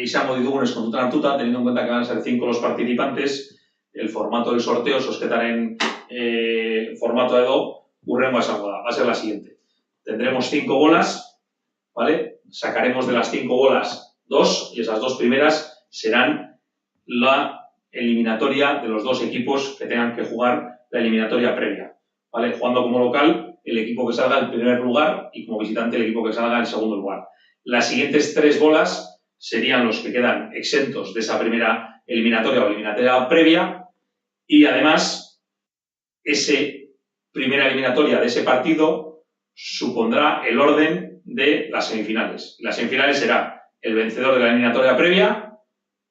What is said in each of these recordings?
izango ditugunez kontutan hartuta, teniendo en cuenta que van a ser 5 los participantes, el formato del sorteo, sosketaren formato edo, hurrengo esango da, va a ser la siguiente. Tendremos 5 bolas, ¿vale? Sacaremos de las 5 bolas 2 y esas 2 primeras serán la eliminatoria de los 2 equipos que tengan que jugar la eliminatoria previa, ¿vale? Jugando como local el equipo que salga en primer lugar y como visitante el equipo que salga en segundo lugar. Las siguientes 3 bolas serían los que quedan exentos de esa primera eliminatoria o eliminatoria previa y además esa primera eliminatoria de ese partido supondrá el orden de las semifinales. Las semifinales será el vencedor de la eliminatoria previa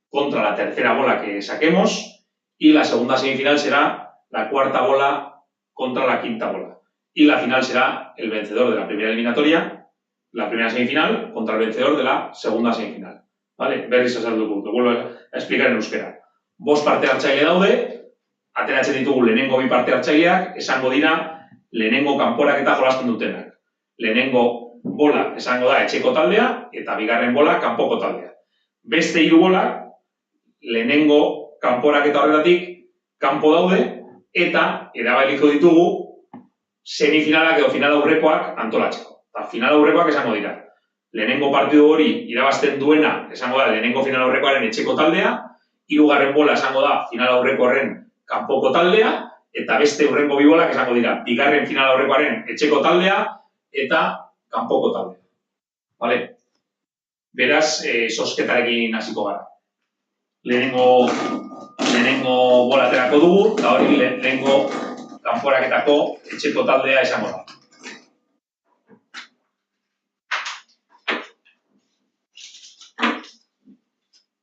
contra la tercera bola que saquemos y la segunda semifinal será la cuarta bola contra la quinta bola. Y la final será el vencedor de la primera eliminatoria, la primera semifinal, contra el vencedor de la segunda semifinal. ¿Vale? Berriz azalduko, lo vuelvo a explicar en euskera. Bost parte hartzaile daude, ateratzen ditugu lehenengo 2 parte hartzaileak, esango dira lehenengo kanporaketa jolasten dutenak. Lehenengo bola esango da etxeko taldea eta bigarren bola kanpoko taldea. Beste 3 bola lehenengo kanporaketa horretatik kanpo daude eta erabiliko ditugu semifinalak edo final aurrekoak antolatzeko. Eta final aurrekoak esango dira. Lehenengo partidu hori irabazten duena esango da lehenengo final aurrekoaren etxeko taldea, 3. bola esango da final aurreko horren kanpoko taldea, eta beste hurrengo 2 bolak esango dira bigarren final aurrekoaren etxeko taldea eta kanpoko taldea. Vale? Beraz, sosketarekin hasiko gara. Lehenengo bola aterako dugu, eta hori lehenengo kanporaketako etxeko taldea izango da.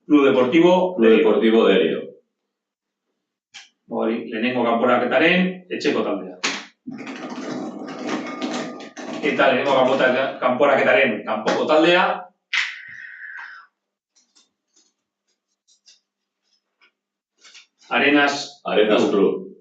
Club Deportivo Derio. Hori, lehenengo kanporaketaren etxeko taldea. Eta lehenengo kanporaketaren kanpoko taldea Arenas Club.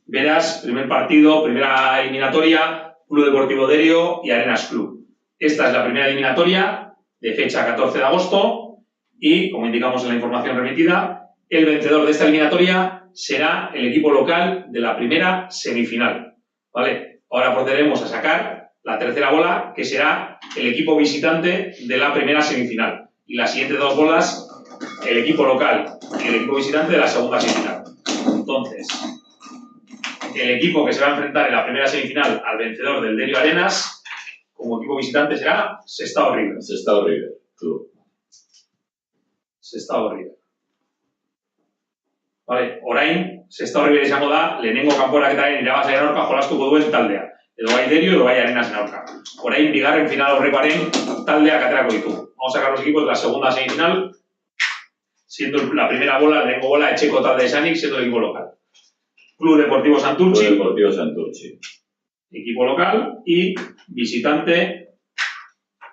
Beraz, primer partido, primera eliminatoria, Club Deportivo Derio y Arenas Club. Esta es la primera eliminatoria de fecha 14 de agosto y, como indicamos en la información remitida, el vencedor de esta eliminatoria será el equipo local de la primera semifinal. ¿Vale? Ahora procederemos a sacar la tercera bola, que será el equipo visitante de la primera semifinal. Y las siguientes 2 bolas, el equipo local y el equipo visitante de la segunda semifinal. Entonces, el equipo que se va a enfrentar en la primera semifinal al vencedor del Derio Arenas, como equipo visitante será Sestao River. Sestao River, club. Sestao River. Vale, orain, Sestao River izango da, lehenengo kanporaketaren irabazlearen aurka jolastuko duen taldea. Edo bai Derio, edo bai Arenasen aurka. Orain, bigarren final aurrekoaren taldeak aterako ditu. Vamos a sacar los equipos de la segunda semifinal, siendo la primera bola, la lehenengo bola, etxeko talde esanik, siendo el equipo local. Club Deportivo Santurtzi. Club Deportivo Santurtzi. Equipo local y visitante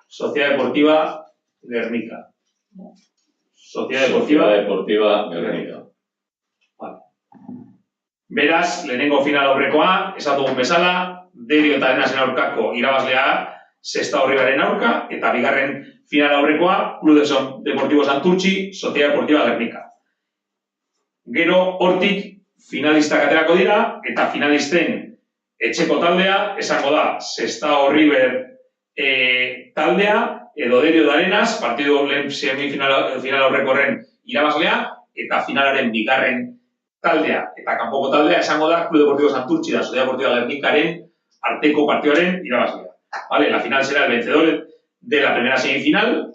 Sociedad Deportiva Guernica. Sociedad Deportiva Guernica. Vale. Beraz, lehenengo final aurrekoa, esan dugun bezala, Derio eta Arenasen aurkako irabazlea Sestao Riverren aurka, eta bigarren final aurrekoa, Club Deportivo Santurtzi, Sociedad Deportiva Guernica. Gero, hortik, finalistak aterako dira, eta finalisten etxeko taldea, esango da, Sestao River taldea, edo Derio de Arenas, partidu lehen semifinal aurrekorren irabazlea, eta finalaren bigarren taldea, eta kanpoko taldea, esango da, Club Deportivo Santurtzi da Sociedad Deportiva Guernicaren arteko partidoaren irabazlea. Vale, la final será el vencedor de la primera semifinal,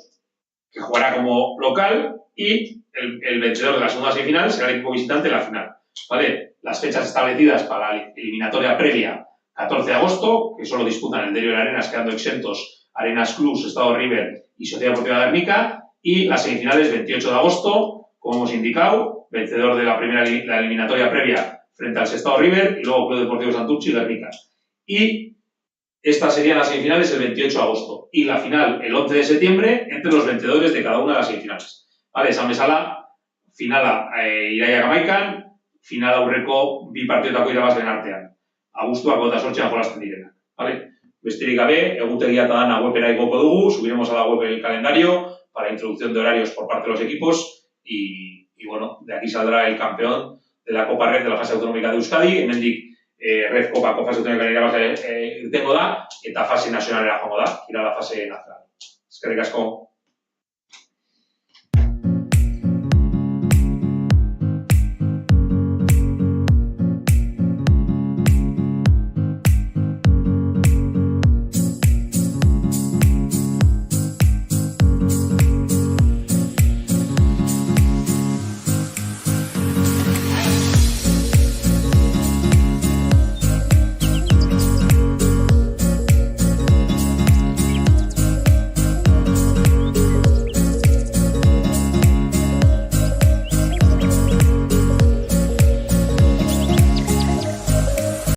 que jugará como local, y el vencedor de la segunda semifinal será el equipo visitante en la final. ¿Vale? Las fechas establecidas para la eliminatoria previa, 14 de agosto, que solo disputan el Derio de Arenas, quedando exentos Arenas Club, Sestao River y Sociedad Deportiva Guernica, y las semifinales 28 de agosto, como hemos indicado, vencedor de la eliminatoria previa frente al Sestao River y luego Club Deportivo Santurtzi y Guernica. Y estas serían las semifinales el 28 de agosto y la final el 11 de septiembre entre los vencedores de cada una de las semifinales. Vale, esan bezala, finala irailak 11, final aurreko 2 partidetako irabazleen artean. Abuztuak 28an jolasten direnak. Vale? Besterik gabe, egutegia eta dana webera igoko dugu, subiremos a la web el calendario para introducción de horarios por parte de los equipos y bueno, de aquí saldrá el campeón de la Copa Red de la fase autonómica de Euskadi, hemendik Red Copako fase autonómica irabazle irtengo da, eta fase nazionalera joango da, ira la fase nacional. Eskerrik asko.